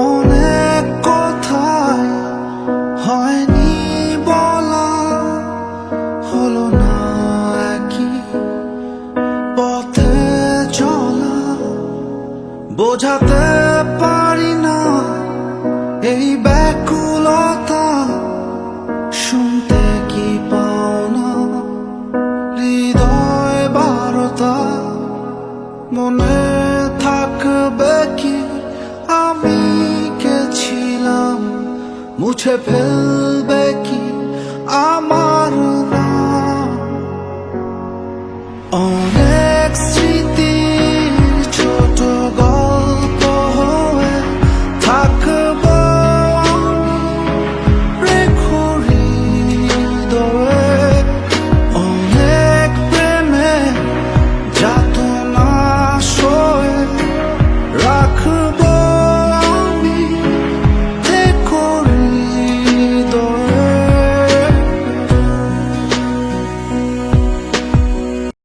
অনেক কথাই হয়নি বলা, হলো না একই পথে চলা। বোঝাতে পারি না এই ব্যাকুলতা, শুনতে কি পাও না হৃদয় বারতা। মনে থাকবে কি আমি কে ছিলাম, মুছে ফেলবে কি আমার নাম।